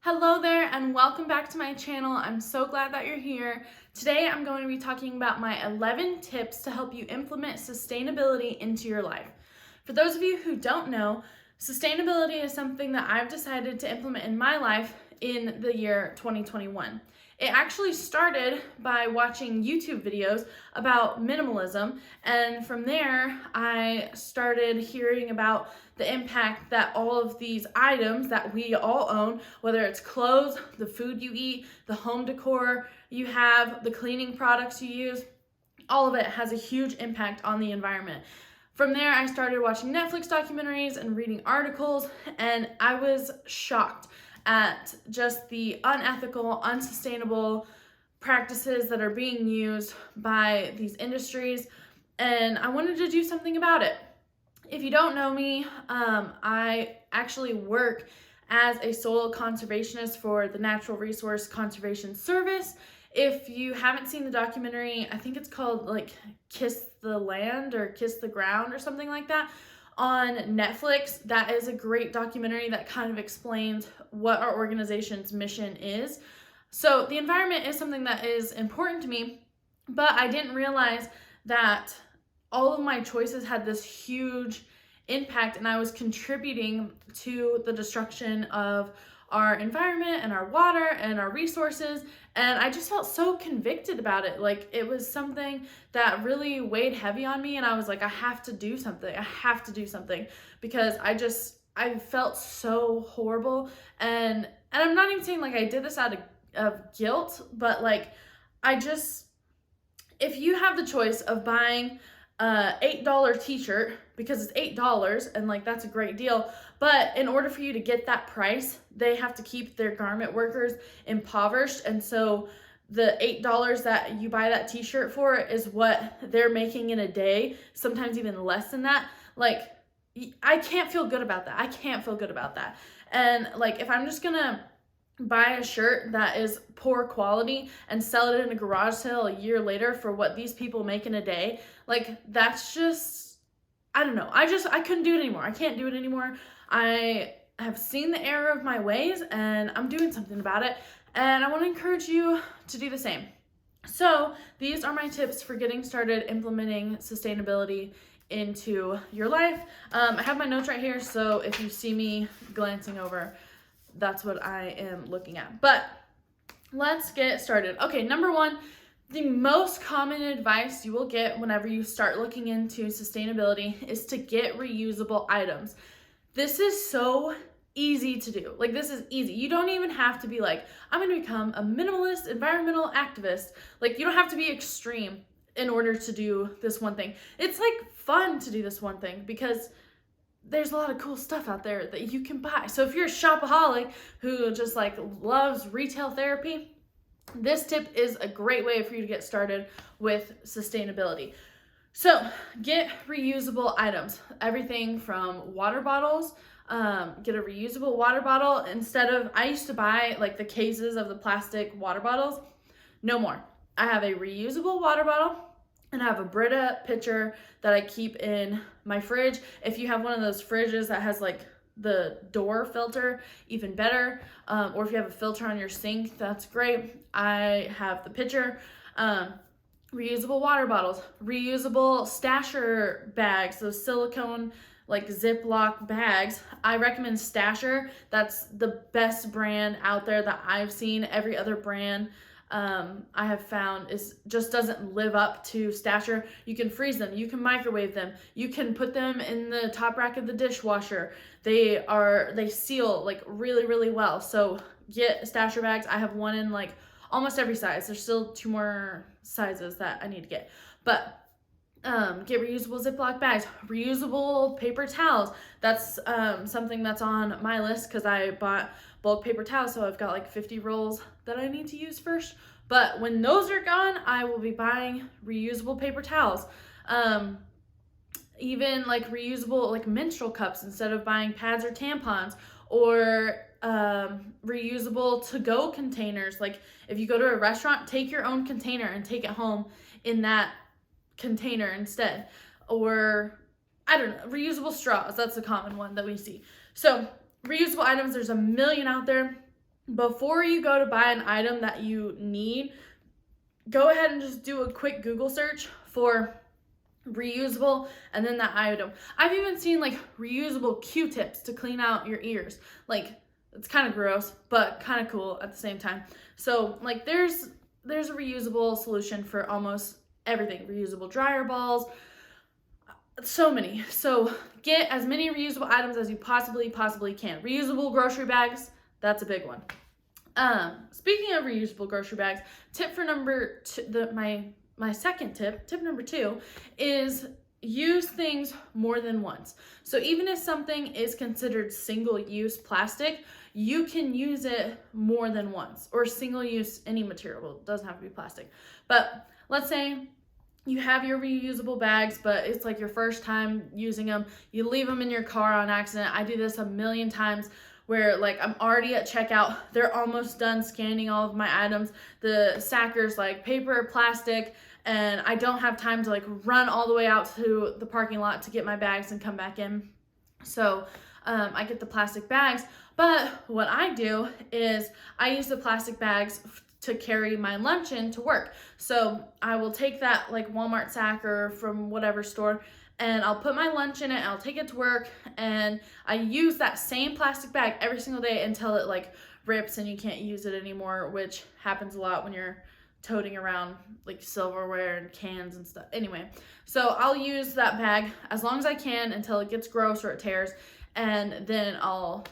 Hello there and welcome back to my channel. I'm so glad that you're here. Today I'm going to be talking about my 11 tips to help you implement sustainability into your life. For those of you who don't know, sustainability is something that I've decided to implement in my life in the year 2021. It actually started by watching YouTube videos about minimalism, and from there I started hearing about the impact that all of these items that we all own, whether it's clothes, the food you eat, the home decor you have, the cleaning products you use, all of it has a huge impact on the environment. From there, I started watching Netflix documentaries and reading articles, and I was shocked at just the unethical, unsustainable practices that are being used by these industries, and I wanted to do something about it. If you don't know me, I actually work as a soil conservationist for the Natural Resource Conservation Service. If you haven't seen the documentary, I think it's called like Kiss the Land or Kiss the Ground or something like that on Netflix. That is a great documentary that kind of explains what our organization's mission is. So the environment is something that is important to me, but I didn't realize that all of my choices had this huge impact, and I was contributing to the destruction of our environment and our water and our resources, and I just felt so convicted about it. Like, it was something that really weighed heavy on me, and I was like, I have to do something. I have to do something because I felt so horrible, and I'm not even saying like I did this out of guilt, but like if you have the choice of buying $8 t-shirt because it's $8 and like that's a great deal, but in order for you to get that price, they have to keep their garment workers impoverished, and so the $8 that you buy that t-shirt for is what they're making in a day, sometimes even less than that. Like, I can't feel good about that. I can't feel good about that. And like, if I'm just gonna buy a shirt that is poor quality and sell it in a garage sale a year later for what these people make in a day, like, that's just, I don't know. I couldn't do it anymore. I can't do it anymore. I have seen the error of my ways and I'm doing something about it, and I want to encourage you to do the same. So these are my tips for getting started implementing sustainability into your life. I have my notes right here, so if you see me glancing over, that's what I am looking at. But let's get started. Okay, number one, the most common advice you will get whenever you start looking into sustainability is to get reusable items. This is so easy to do. Like, this is easy. You don't even have to be like, I'm going to become a minimalist environmental activist. Like, you don't have to be extreme in order to do this one thing. It's like fun to do this one thing because there's a lot of cool stuff out there that you can buy. So if you're a shopaholic who just like loves retail therapy, this tip is a great way for you to get started with sustainability. So get reusable items, everything from water bottles. Get a reusable water bottle instead of, I used to buy like the cases of the plastic water bottles. No more. I have a reusable water bottle, and I have a Brita pitcher that I keep in my fridge. If you have one of those fridges that has like the door filter, even better. Or if you have a filter on your sink, that's great. I have the pitcher. Reusable water bottles, reusable stasher bags, those silicone like Ziploc bags. I recommend Stasher. That's the best brand out there that I've seen. Every other brand I have found just doesn't live up to Stasher. You can freeze them, you can microwave them, you can put them in the top rack of the dishwasher. They seal like really, really well. So get Stasher bags. I have one in like almost every size. There's still 2 more sizes that I need to get, but get reusable Ziploc bags, reusable paper towels. That's something that's on my list because I bought bulk paper towels, so I've got like 50 rolls that I need to use first. But when those are gone, I will be buying reusable paper towels. Even like reusable like menstrual cups instead of buying pads or tampons, or reusable to-go containers. Like, if you go to a restaurant, take your own container and take it home in that container instead. Or, I don't know, reusable straws. That's a common one that we see. So reusable items, there's a million out there. before you go to buy an item that you need, go ahead and just do a quick Google search for reusable and then that item. I've even seen like reusable Q-tips to clean out your ears. Like, it's kind of gross, but kind of cool at the same time. So like there's a reusable solution for almost everything. Reusable dryer balls, so many. So get as many reusable items as you possibly can. Reusable grocery bags, that's a big one. Speaking of reusable grocery bags, tip for number two, my second tip number 2, is use things more than once. So even if something is considered single-use plastic, you can use it more than once, or single-use any material. It doesn't have to be plastic. But let's say you have your reusable bags, but it's like your first time using them. You leave them in your car on accident. I do this a million times, where like I'm already at checkout, they're almost done scanning all of my items. The stacker's like paper, plastic, and I don't have time to like run all the way out to the parking lot to get my bags and come back in. So I get the plastic bags, but what I do is I use the plastic bags to carry my lunch in to work. So I will take that like Walmart sack or from whatever store, and I'll put my lunch in it, and I'll take it to work, and I use that same plastic bag every single day until it like rips and you can't use it anymore, which happens a lot when you're toting around like silverware and cans and stuff. Anyway, so I'll use that bag as long as I can until it gets gross or it tears, and then I'll,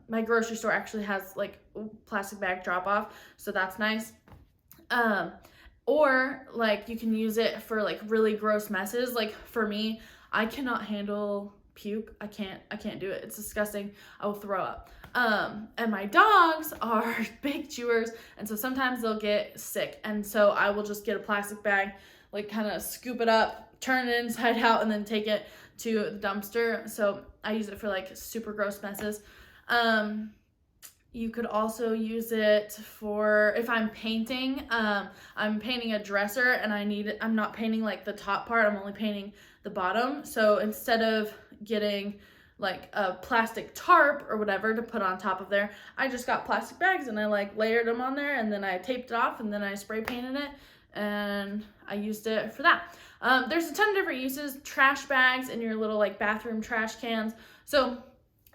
my grocery store actually has like plastic bag drop off, so that's nice. Or like you can use it for like really gross messes. Like for me, I cannot handle puke. I can't do it. It's disgusting. I will throw up. And my dogs are big chewers, and so sometimes they'll get sick. And so I will just get a plastic bag, like kind of scoop it up, turn it inside out, and then take it to the dumpster. So I use it for like super gross messes. You could also use it for if I'm painting. I'm painting a dresser and I'm not painting like the top part, I'm only painting the bottom. So instead of getting like a plastic tarp or whatever to put on top of there, I just got plastic bags and I like layered them on there, and then I taped it off, and then I spray painted it, and I used it for that. There's a ton of different uses. Trash bags in your little like bathroom trash cans. So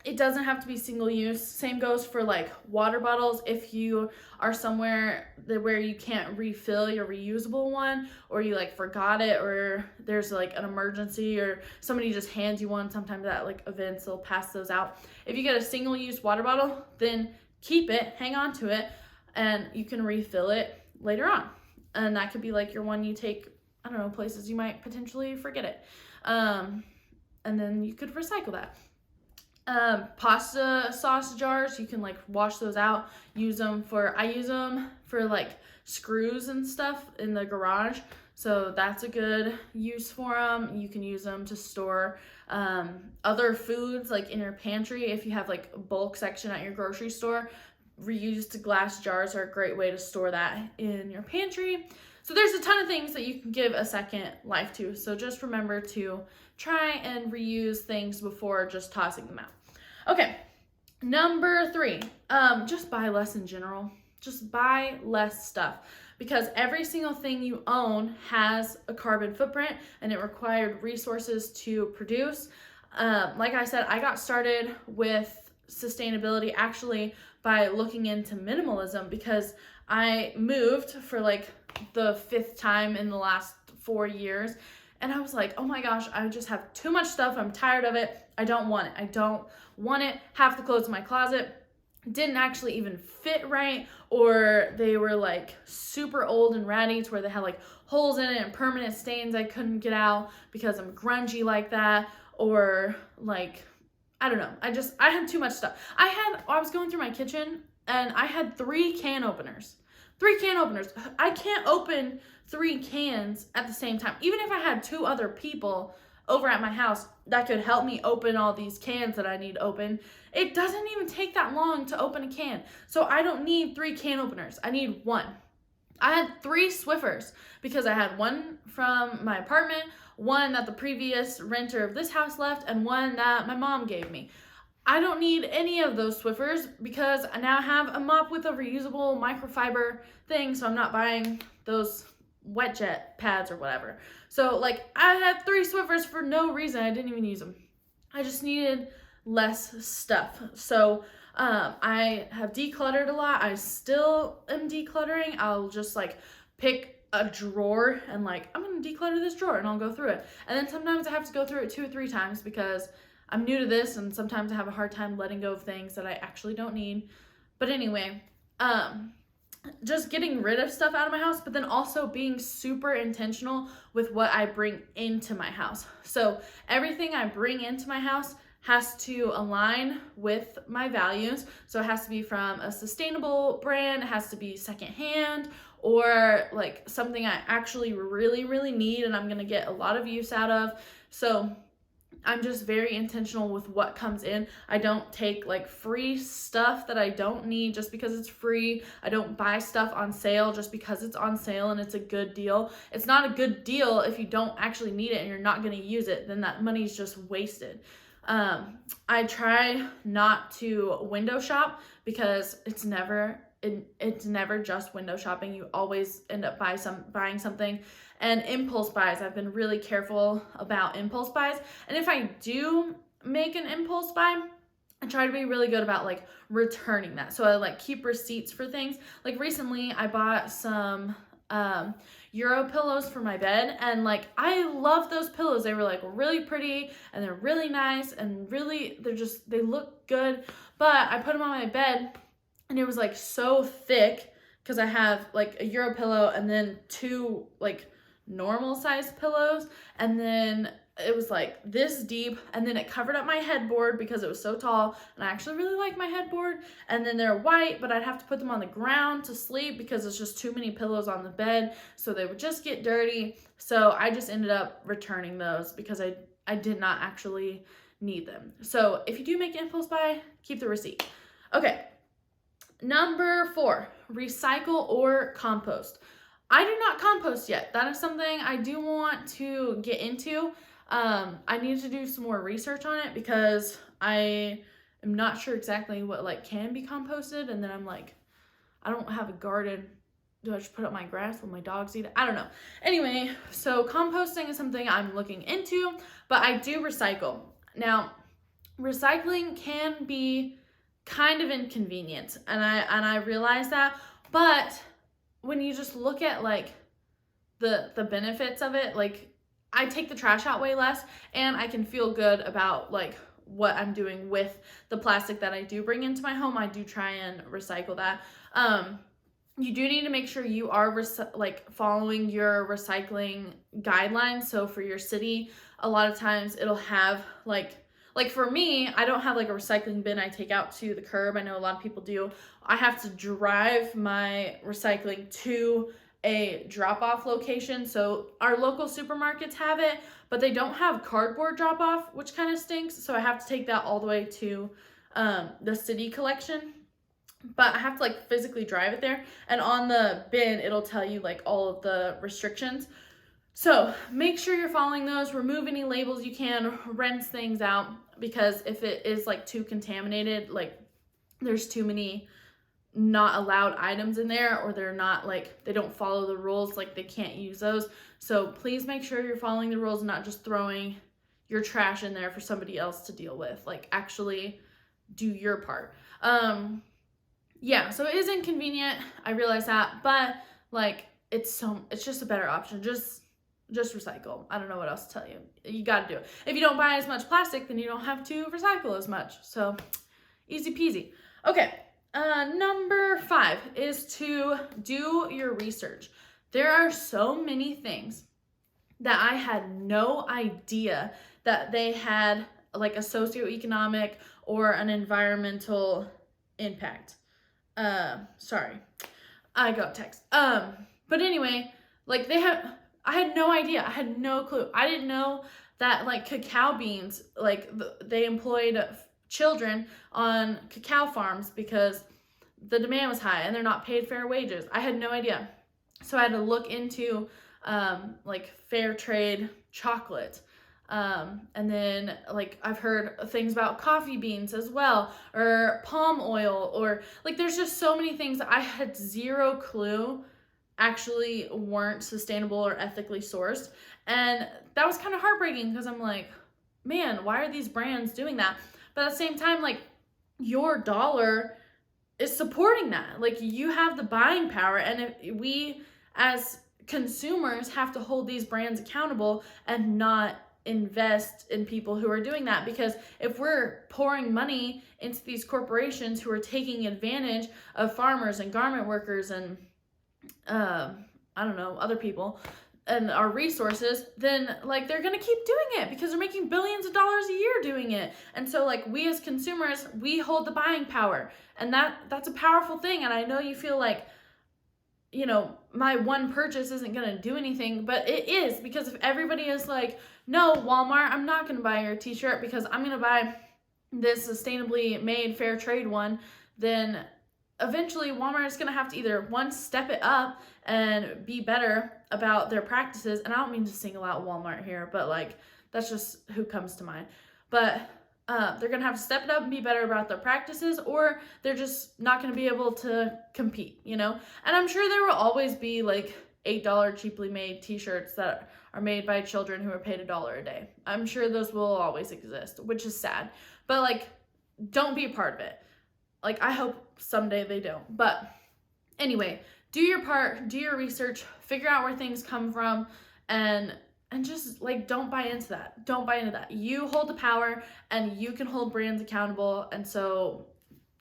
it doesn't have to be single use. Same goes for like water bottles. If you are somewhere where you can't refill your reusable one, or you like forgot it, or there's like an emergency, or somebody just hands you one, sometimes at like events they'll pass those out. If you get a single use water bottle, then keep it, hang on to it, and you can refill it later on. And that could be like your one you take, I don't know, places you might potentially forget it. And then you could recycle that. Pasta sauce jars, you can like wash those out, I use them for like screws and stuff in the garage, so that's a good use for them. You can use them to store other foods like in your pantry. If you have like a bulk section at your grocery store, reused glass jars are a great way to store that in your pantry. So there's a ton of things that you can give a second life to, so just remember to try and reuse things before just tossing them out. Okay, number 3, just buy less in general. Just buy less stuff, because every single thing you own has a carbon footprint and it required resources to produce. Like I said, I got started with sustainability actually by looking into minimalism, because I moved for like the 5th time in the last 4 years. And I was like, oh my gosh, I just have too much stuff. I'm tired of it. I don't want it. I don't want it. Half the clothes in my closet didn't actually even fit right, or they were like super old and ratty to where they had like holes in it and permanent stains I couldn't get out because I'm grungy like that, or like, I don't know. I had too much stuff. I was going through my kitchen and I had 3 can openers. 3 can openers. I can't open 3 cans at the same time. Even if I had 2 other people over at my house that could help me open all these cans that I need open, it doesn't even take that long to open a can. So I don't need 3 can openers. I need 1. I had 3 Swiffers because I had 1 from my apartment, 1 that the previous renter of this house left, and 1 that my mom gave me. I don't need any of those Swiffers because I now have a mop with a reusable microfiber thing, so I'm not buying those wet jet pads or whatever. So like I had 3 Swiffers for no reason. I didn't even use them. I just needed less stuff. So I have decluttered a lot. I still am decluttering. I'll just like pick a drawer and like, I'm gonna declutter this drawer and I'll go through it. And then sometimes I have to go through it 2 or 3 times because I'm new to this and sometimes I have a hard time letting go of things that I actually don't need. But anyway, just getting rid of stuff out of my house, but then also being super intentional with what I bring into my house. So everything I bring into my house has to align with my values. So it has to be from a sustainable brand, it has to be secondhand, or like something I actually really, really need and I'm gonna get a lot of use out of. So I'm just very intentional with what comes in. I don't take like free stuff that I don't need just because it's free. I don't buy stuff on sale just because it's on sale and it's a good deal. It's not a good deal if you don't actually need it and you're not going to use it, then that money's just wasted. I try not to window shop because it's never just window shopping. You always end up buying something. And impulse buys, I've been really careful about impulse buys. And if I do make an impulse buy, I try to be really good about like returning that. So I like keep receipts for things. Like recently I bought some Euro pillows for my bed, and like I love those pillows. They were like really pretty and they're really nice and really they look good. But I put them on my bed and it was like so thick because I have like a Euro pillow and then 2 like normal sized pillows, and then it was like this deep, and then it covered up my headboard because it was so tall, and I actually really like my headboard. And then they're white, but I'd have to put them on the ground to sleep because it's just too many pillows on the bed, so they would just get dirty. So I just ended up returning those because I did not actually need them. So if you do make an impulse buy, keep the receipt. Okay, number 4, recycle or compost. I do not compost yet. That is something I do want to get into. I need to do some more research on it because I am not sure exactly what like can be composted. And then I'm like, I don't have a garden. Do I just put up my grass? Will my dogs eat it? I don't know. Anyway, so composting is something I'm looking into, but I do recycle. Now, recycling can be kind of inconvenient, and I realize that, but when you just look at like the benefits of it, like I take the trash out way less and I can feel good about like what I'm doing with the plastic that I do bring into my home. I do try and recycle that. You do need to make sure you are following your recycling guidelines. So for your city, a lot of times it'll have like for me, I don't have like a recycling bin I take out to the curb. I know a lot of people do. I have to drive my recycling to a drop-off location. So our local supermarkets have it, but they don't have cardboard drop-off, which kind of stinks. So I have to take that all the way to the city collection. But I have to like physically drive it there. And on the bin, it'll tell you like all of the restrictions. So make sure you're following those. Remove any labels you can, rinse things out, because if it is like too contaminated, like there's too many not allowed items in there, or they're not like, they don't follow the rules, like they can't use those. So please make sure you're following the rules and not just throwing your trash in there for somebody else to deal with. Like actually do your part. Yeah, so it is inconvenient. I realize that, but like it's just a better option. Just recycle. I don't know what else to tell you. You got to do it. If you don't buy as much plastic, then you don't have to recycle as much. So easy peasy. Okay. Number 5 is to do your research. There are so many things that I had no idea that they had like a socioeconomic or an environmental impact. Sorry, I got text. But anyway, like I had no idea. I had no clue. I didn't know that like cacao beans, like they employed children on cacao farms because the demand was high and they're not paid fair wages. I had no idea. So I had to look into like fair trade chocolate. And then like I've heard things about coffee beans as well, or palm oil, or like there's just so many things that I had zero clue actually weren't sustainable or ethically sourced. And that was kind of heartbreaking because I'm like, man, why are these brands doing that? But at the same time, like your dollar is supporting that. Like you have the buying power. And if we as consumers have to hold these brands accountable and not invest in people who are doing that, because if we're pouring money into these corporations who are taking advantage of farmers and garment workers and I don't know, other people and our resources, then like they're gonna keep doing it because they're making billions of dollars a year doing it. And so like we as consumers, we hold the buying power, and that's a powerful thing. And I know you feel like, you know, my one purchase isn't gonna do anything, but it is, because if everybody is like, no, Walmart, I'm not gonna buy your t-shirt because I'm gonna buy this sustainably made fair trade one, then eventually Walmart is going to have to either one, step it up and be better about their practices. And I don't mean to single out Walmart here, but like that's just who comes to mind. But they're going to have to step it up and be better about their practices, or they're just not going to be able to compete, you know? And I'm sure there will always be like $8 cheaply made t-shirts that are made by children who are paid $1 a day. I'm sure those will always exist, which is sad. But like, don't be a part of it. Like, I hope someday they don't. But anyway, do your part, do your research, figure out where things come from, and just like don't buy into that. Don't buy into that. You hold the power and you can hold brands accountable, and so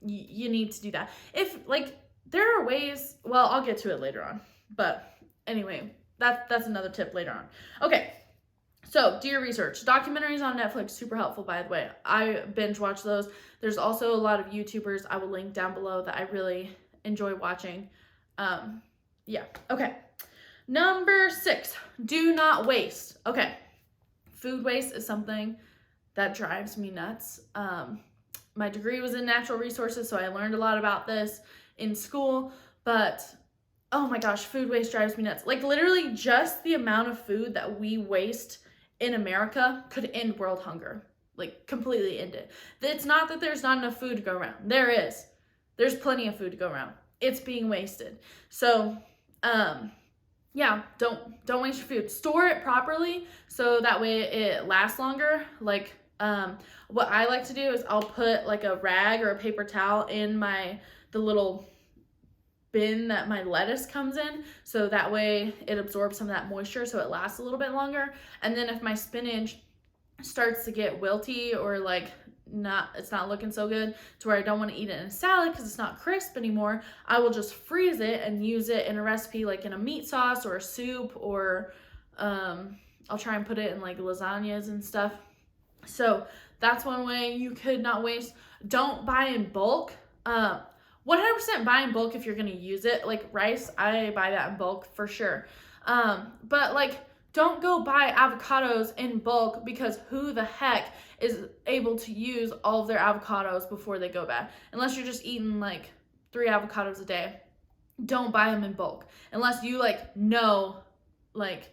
you need to do that. If like there are ways, well, I'll get to it later on. But anyway, that's another tip later on. Okay. So do your research. Documentaries on Netflix, super helpful, by the way. I binge watch those. There's also a lot of YouTubers I will link down below that I really enjoy watching. Yeah, okay. Number 6, do not waste. Okay, food waste is something that drives me nuts. My degree was in natural resources, so I learned a lot about this in school, but oh my gosh, food waste drives me nuts. Like literally just the amount of food that we waste in America could end world hunger, like completely end it. It's not that there's not enough food to go around. There is. There's plenty of food to go around. It's being wasted. So, yeah, don't waste your food. Store it properly so that way it lasts longer. Like, what I like to do is I'll put like a rag or a paper towel in the little bin that my lettuce comes in, so that way it absorbs some of that moisture so it lasts a little bit longer. And then if my spinach starts to get wilty or like it's not looking so good to where I don't want to eat it in a salad because it's not crisp anymore, I will just freeze it and use it in a recipe like in a meat sauce or a soup, or I'll try and put it in like lasagnas and stuff. So that's one way you could not waste. Don't buy in bulk. 100% buy in bulk if you're going to use it. Like rice, I buy that in bulk for sure. But like, don't go buy avocados in bulk, because who the heck is able to use all of their avocados before they go bad? Unless you're just eating like 3 avocados a day. Don't buy them in bulk unless you like know like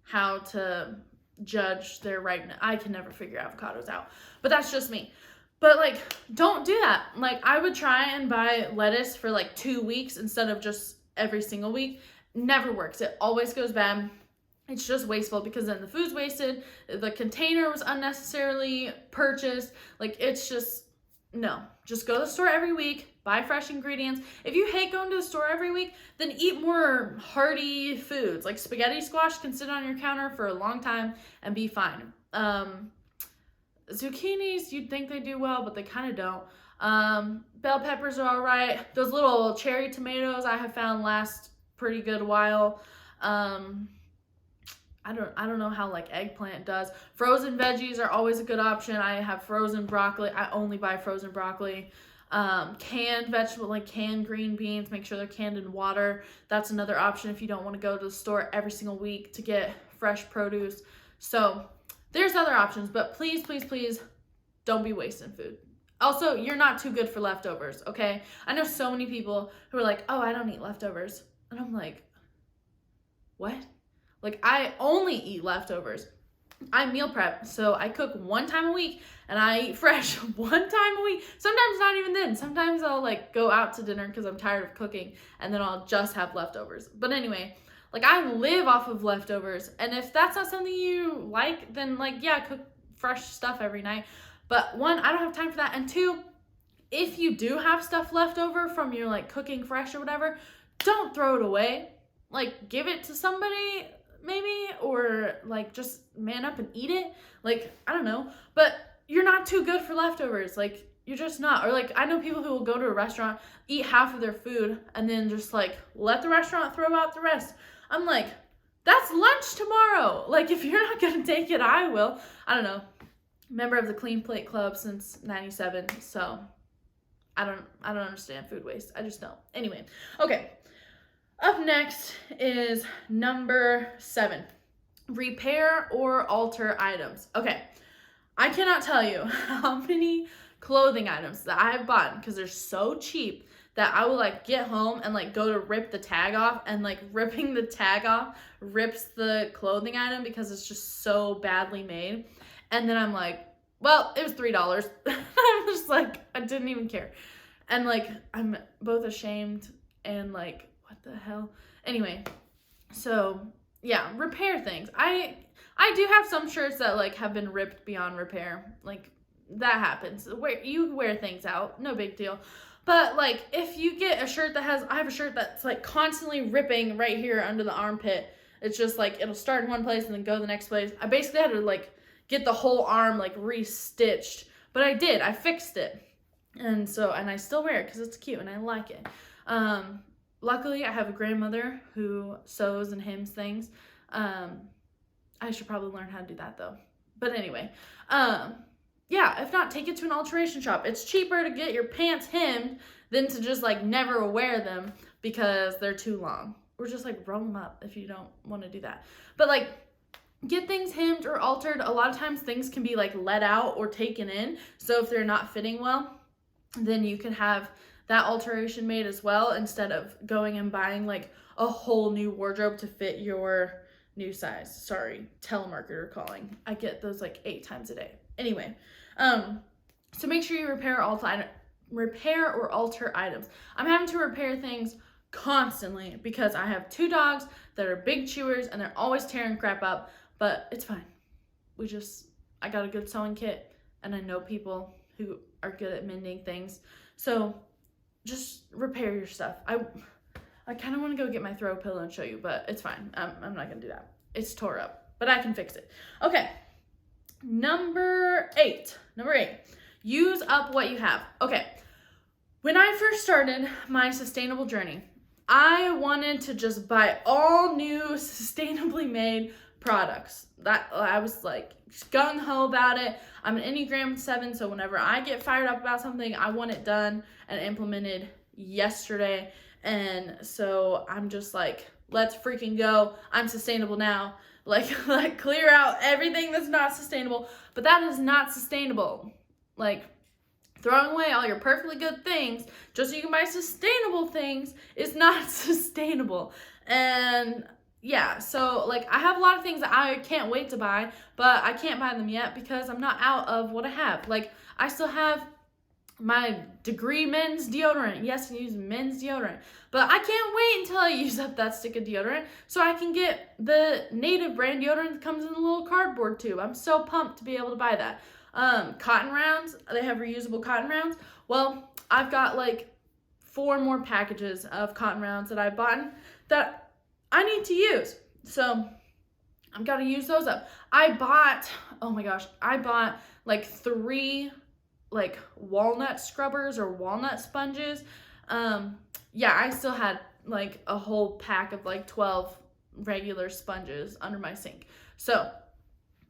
how to judge their ripeness. I can never figure avocados out, but that's just me. But like, don't do that. Like I would try and buy lettuce for like 2 weeks instead of just every single week. Never works. It always goes bad. It's just wasteful because then the food's wasted. The container was unnecessarily purchased. Like it's just, no. Just go to the store every week, buy fresh ingredients. If you hate going to the store every week, then eat more hearty foods. Like spaghetti squash can sit on your counter for a long time and be fine. Zucchinis, you'd think they do well, but they kind of don't. Bell peppers are all right. Those little cherry tomatoes I have found last pretty good while. I don't know how like eggplant does. Frozen veggies are always a good option. I have frozen broccoli. I only buy frozen broccoli. Canned vegetable, like canned green beans, make sure they're canned in water. That's another option if you don't want to go to the store every single week to get fresh produce. So there's other options, but please, please, please don't be wasting food. Also, you're not too good for leftovers, okay? I know so many people who are like, oh, I don't eat leftovers. And I'm like, what? Like, I only eat leftovers. I meal prep, so I cook one time a week and I eat fresh one time a week. Sometimes not even then. Sometimes I'll like go out to dinner because I'm tired of cooking, and then I'll just have leftovers. But anyway, like I live off of leftovers, and if that's not something you like, then like yeah, cook fresh stuff every night. But one, I don't have time for that, and two, if you do have stuff left over from your like cooking fresh or whatever, don't throw it away. Like give it to somebody maybe, or like just man up and eat it. Like I don't know, but you're not too good for leftovers. Like you're just not. Or like I know people who will go to a restaurant, eat half of their food, and then just like let the restaurant throw out the rest. I'm like, that's lunch tomorrow. Like if you're not gonna take it, I will. I don't know. Member of the Clean Plate Club since '97, so I don't understand food waste. I just don't. Anyway, okay. Up next is number 7, repair or alter items. Okay, I cannot tell you how many clothing items that I have bought because they're so cheap that I will like get home and like go to rip the tag off, and like ripping the tag off rips the clothing item because it's just so badly made. And then I'm like, well, it was $3. I'm just like, I didn't even care. And like, I'm both ashamed and like, what the hell? Anyway, so yeah, repair things. I do have some shirts that like have been ripped beyond repair. Like that happens. You wear things out, no big deal. But like if you get a shirt that has, I have a shirt that's like constantly ripping right here under the armpit. It's just like it'll start in one place and then go the next place. I basically had to like get the whole arm like restitched, but I did. I fixed it. And I still wear it because it's cute and I like it. Luckily, I have a grandmother who sews and hems things. I should probably learn how to do that though. But anyway, yeah, if not, take it to an alteration shop. It's cheaper to get your pants hemmed than to just like never wear them because they're too long. Or just like roll them up if you don't want to do that. But like, get things hemmed or altered. A lot of times things can be like let out or taken in. So if they're not fitting well, then you can have that alteration made as well, instead of going and buying like a whole new wardrobe to fit your new size. Sorry, telemarketer calling. I get those like 8 times a day. Anyway, so make sure you repair or alter items. I'm having to repair things constantly because I have 2 dogs that are big chewers and they're always tearing crap up, but it's fine. I got a good sewing kit and I know people who are good at mending things. So just repair your stuff. I kind of want to go get my throw pillow and show you, but it's fine. I'm not going to do that. It's tore up, but I can fix it. Okay. Number 8. Use up what you have. Okay. When I first started my sustainable journey, I wanted to just buy all new sustainably made products. That I was like gung-ho about it. I'm an Enneagram 7, so whenever I get fired up about something, I want it done and implemented yesterday. And so I'm just like, let's freaking go. I'm sustainable now. Like clear out everything that's not sustainable. But that is not sustainable. Like throwing away all your perfectly good things just so you can buy sustainable things is not sustainable. And yeah, so like I have a lot of things that I can't wait to buy, but I can't buy them yet because I'm not out of what I have. Like I still have my degree men's deodorant. Yes, I use men's deodorant, but I can't wait until I use up that stick of deodorant so I can get the native brand deodorant that comes in a little cardboard tube. I'm so pumped to be able to buy that. Cotton rounds, they have reusable cotton rounds. Well, I've got like 4 more packages of cotton rounds that I've bought that I need to use. So I've got to use those up. I bought like 3 like walnut scrubbers or walnut sponges. Yeah, I still had like a whole pack of like 12 regular sponges under my sink. So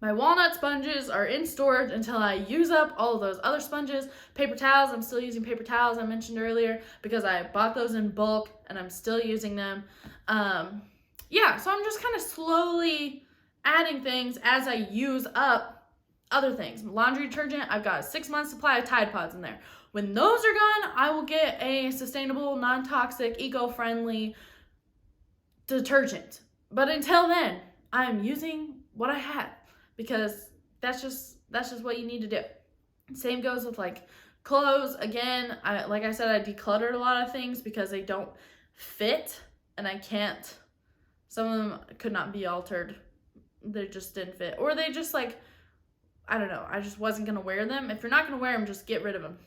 my walnut sponges are in storage until I use up all of those other sponges. Paper towels, I'm still using paper towels I mentioned earlier because I bought those in bulk and I'm still using them. Yeah, so I'm just kind of slowly adding things as I use up other things. Laundry detergent, I've got a 6-month supply of Tide Pods in there. When those are gone, I will get a sustainable, non-toxic, eco-friendly detergent. But until then, I am using what I have because that's just what you need to do. Same goes with like clothes. Again, like I said, I decluttered a lot of things because they don't fit, and I can't, some of them could not be altered. They just didn't fit, or they just like, I don't know, I just wasn't gonna wear them. If you're not gonna wear them, just get rid of them.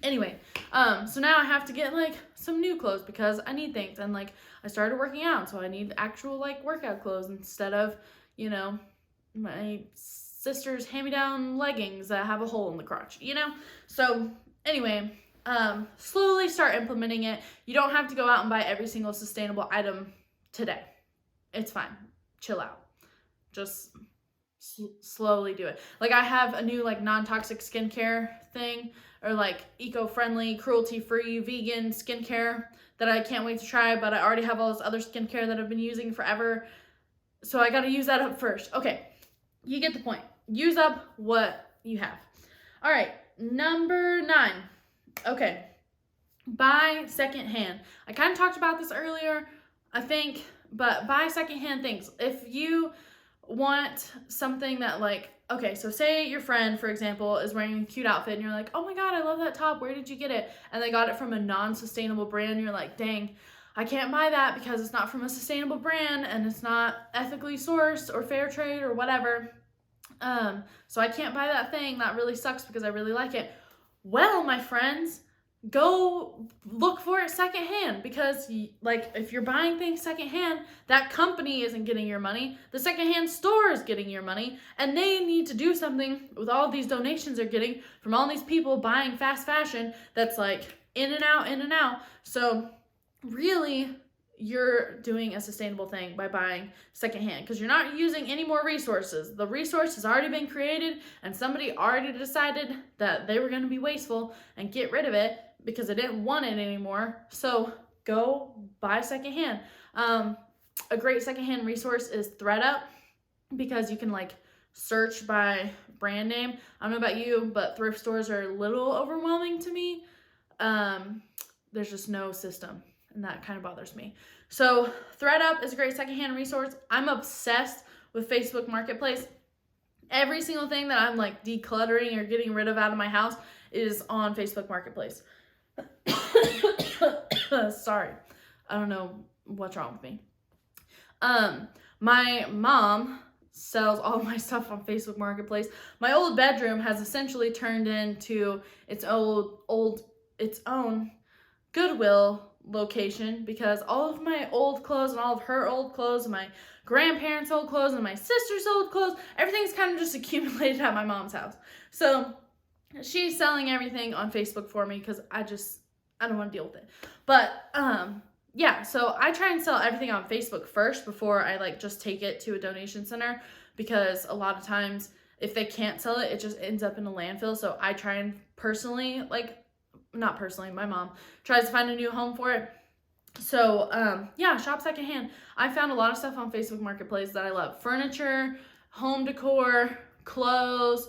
Anyway, so now I have to get like some new clothes because I need things, and like I started working out, so I need actual like workout clothes instead of, you know, my sister's hand-me-down leggings that have a hole in the crotch, you know? So anyway, slowly start implementing it. You don't have to go out and buy every single sustainable item today. It's fine. Chill out. Just slowly do it. Like I have a new like non-toxic skincare thing, or like eco-friendly, cruelty-free, vegan skincare that I can't wait to try, but I already have all this other skincare that I've been using forever. So I got to use that up first. Okay, you get the point. Use up what you have. All right, number 9. Okay, buy secondhand. I kind of talked about this earlier, I think, but buy secondhand things. If you want something that like, okay, so say your friend, for example, is wearing a cute outfit and you're like, oh my God, I love that top. Where did you get it? And they got it from a non-sustainable brand. You're like, dang, I can't buy that because it's not from a sustainable brand and it's not ethically sourced or fair trade or whatever. So I can't buy that thing. That really sucks because I really like it. Well, my friends, go look for it secondhand, because like if you're buying things secondhand, that company isn't getting your money. The secondhand store is getting your money, and they need to do something with all these donations they're getting from all these people buying fast fashion that's like in and out, in and out. So really, you're doing a sustainable thing by buying secondhand, because you're not using any more resources. The resource has already been created, and somebody already decided that they were going to be wasteful and get rid of it because they didn't want it anymore. So go buy secondhand. A great secondhand resource is ThredUp, because you can like search by brand name. I don't know about you, but thrift stores are a little overwhelming to me. There's just no system, and that kind of bothers me. So ThredUp is a great secondhand resource. I'm obsessed with Facebook Marketplace. Every single thing that I'm like decluttering or getting rid of out of my house is on Facebook Marketplace. Sorry, I don't know what's wrong with me. My mom sells all my stuff on Facebook Marketplace. My old bedroom has essentially turned into its own Goodwill location, because all of my old clothes and all of her old clothes and my grandparents' old clothes and my sister's old clothes, everything's kind of just accumulated at my mom's house. So she's selling everything on Facebook for me because I don't want to deal with it. But yeah, so I try and sell everything on Facebook first before I like just take it to a donation center, because a lot of times if they can't sell it, it just ends up in a landfill. So I try and personally, like, not personally, my mom tries to find a new home for it. So yeah, shop secondhand. I found a lot of stuff on Facebook Marketplace that I love. Furniture, home decor, clothes,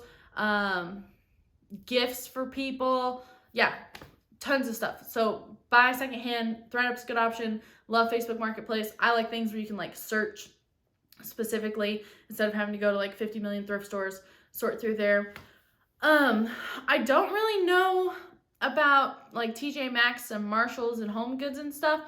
gifts for people. Yeah, tons of stuff. So buy secondhand. ThredUp's a good option. Love Facebook Marketplace. I like things where you can like search specifically instead of having to go to like 50 million thrift stores, sort through there. I don't really know about like TJ Maxx and Marshalls and Home Goods and stuff.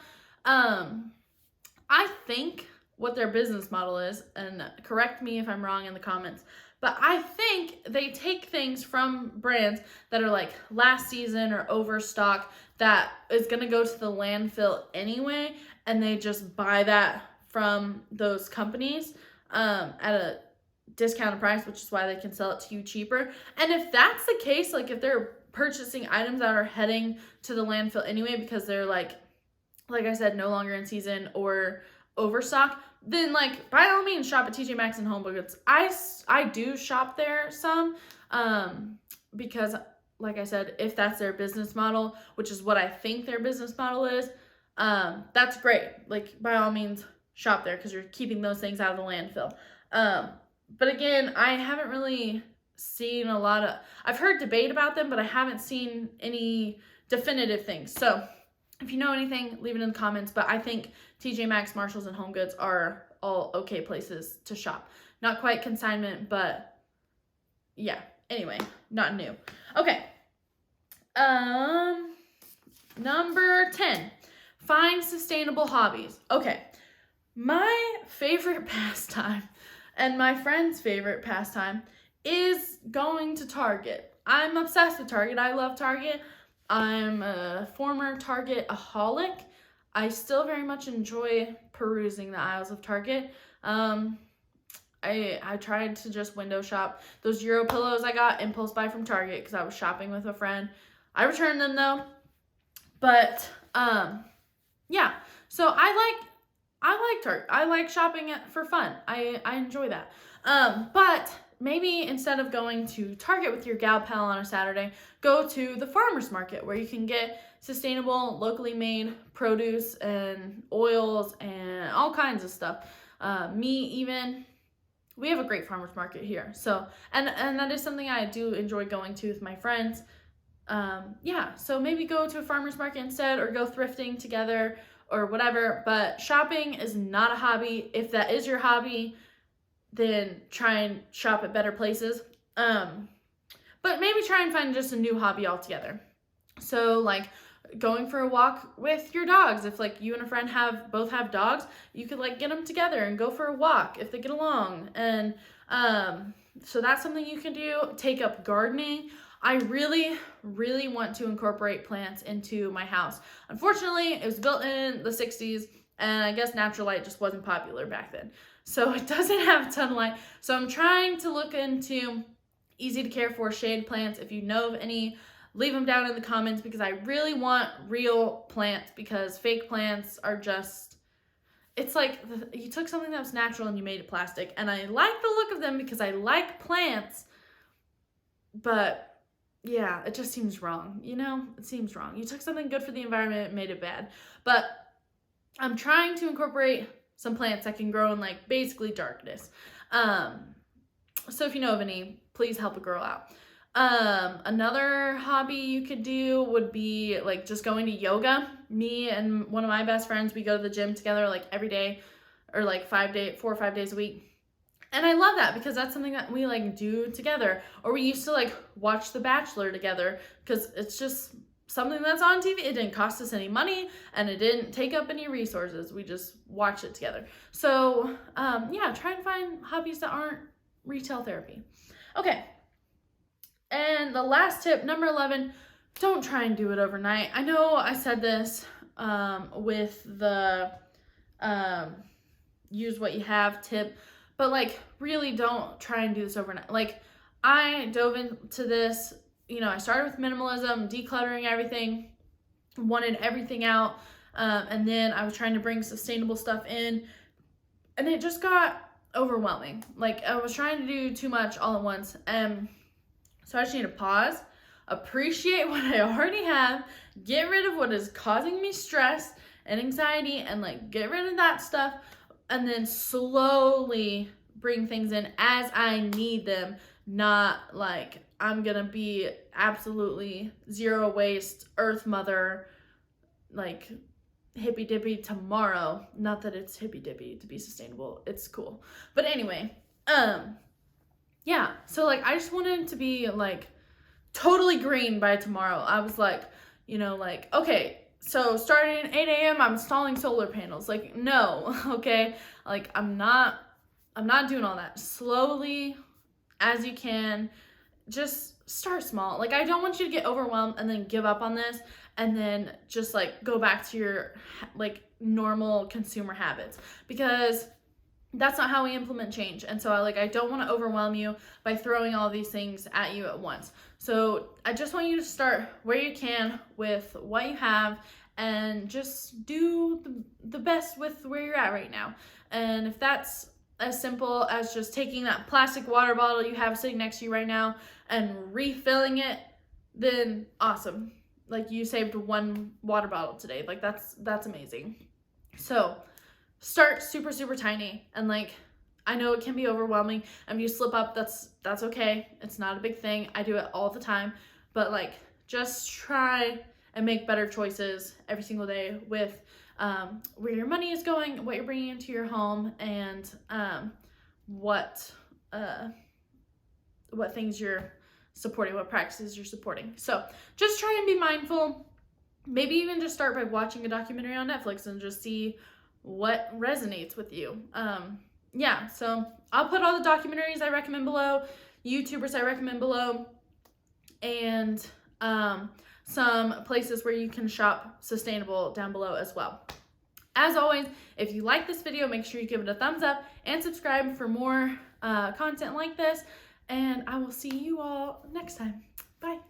I think what their business model is, and correct me if I'm wrong in the comments, but I think they take things from brands that are like last season or overstock that is going to go to the landfill anyway, and they just buy that from those companies at a discounted price, which is why they can sell it to you cheaper. And if that's the case, like if they're purchasing items that are heading to the landfill anyway because they're like I said, no longer in season or overstock, then like by all means shop at TJ Maxx and Home Goods. I do shop there some because like I said, if that's their business model, which is what I think their business model is, that's great. Like by all means shop there because you're keeping those things out of the landfill. But again, I haven't really seen a lot of, I've heard debate about them, but I haven't seen any definitive things. So if you know anything, leave it in the comments. But I think TJ Maxx, Marshalls, and Home Goods are all okay places to shop. Not quite consignment, but yeah. Anyway, not new. Okay. Number 10, find sustainable hobbies. Okay. My favorite pastime and my friend's favorite pastime is going to Target. I'm obsessed with Target. I love Target. I'm a former Target-aholic. I still very much enjoy perusing the aisles of Target. I tried to just window shop. Those Euro pillows I got impulse buy from Target because I was shopping with a friend. I returned them though. But yeah. So I like Target. I like shopping for fun. I enjoy that. But maybe instead of going to Target with your gal pal on a Saturday, go to the farmer's market where you can get sustainable, locally made produce and oils and all kinds of stuff. Meat even. We have a great farmer's market here. So, and that is something I do enjoy going to with my friends. Yeah, so maybe go to a farmer's market instead, or go thrifting together or whatever. But shopping is not a hobby. If that is your hobby, then try and shop at better places. But maybe try and find just a new hobby altogether. So like going for a walk with your dogs. If like you and a friend both have dogs, you could like get them together and go for a walk if they get along. And so that's something you can do. Take up gardening. I really, really want to incorporate plants into my house. Unfortunately, it was built in the 60s, and I guess natural light just wasn't popular back then. So it doesn't have a ton of light. So I'm trying to look into easy to care for shade plants. If you know of any, leave them down in the comments, because I really want real plants, because fake plants are just, it's like you took something that was natural and you made it plastic. And I like the look of them because I like plants, but yeah, it just seems wrong. You know, it seems wrong. You took something good for the environment and made it bad. But I'm trying to incorporate some plants that can grow in like basically darkness. So if you know of any, please help a girl out. Another hobby you could do would be like just going to yoga. Me and one of my best friends, we go to the gym together like every day, or like 4 or 5 days a week. And I love that because that's something that we like do together. Or we used to like watch The Bachelor together because it's just something that's on TV. It didn't cost us any money and it didn't take up any resources. We just watch it together. So yeah, try and find hobbies that aren't retail therapy. Okay. And the last tip, number 11, don't try and do it overnight. I know I said this with the use what you have tip, but like really don't try and do this overnight. Like I dove into this, you know, I started with minimalism, decluttering everything, wanted everything out, and then I was trying to bring sustainable stuff in, and it just got overwhelming. Like I was trying to do too much all at once, and so I just need to pause, appreciate what I already have, get rid of what is causing me stress and anxiety, and like get rid of that stuff, and then slowly bring things in as I need them. Not like I'm gonna be absolutely zero waste, earth mother, like hippy dippy tomorrow. Not that it's hippy dippy to be sustainable, it's cool. But anyway, yeah, so like I just wanted to be like totally green by tomorrow. I was like, you know, like, okay, so starting at 8 a.m. I'm installing solar panels. Like, no, okay, like I'm not doing all that. Slowly as you can, just start small. Like I don't want you to get overwhelmed and then give up on this and then just like go back to your like normal consumer habits, because that's not how we implement change. And so I don't want to overwhelm you by throwing all these things at you at once. So I just want you to start where you can with what you have and just do the best with where you're at right now. And if that's as simple as just taking that plastic water bottle you have sitting next to you right now and refilling it, then awesome. Like you saved one water bottle today. Like that's amazing. So start super, super tiny. And like, I know it can be overwhelming. And if you slip up, that's okay. It's not a big thing. I do it all the time. But like, just try and make better choices every single day with where your money is going, what you're bringing into your home, and what things you're supporting, what practices you're supporting. So just try and be mindful. Maybe even just start by watching a documentary on Netflix and just see what resonates with you. Yeah, so I'll put all the documentaries I recommend below, YouTubers I recommend below, and some places where you can shop sustainable down below as well. As always, if you like this video, make sure you give it a thumbs up and subscribe for more content like this. And I will see you all next time. Bye.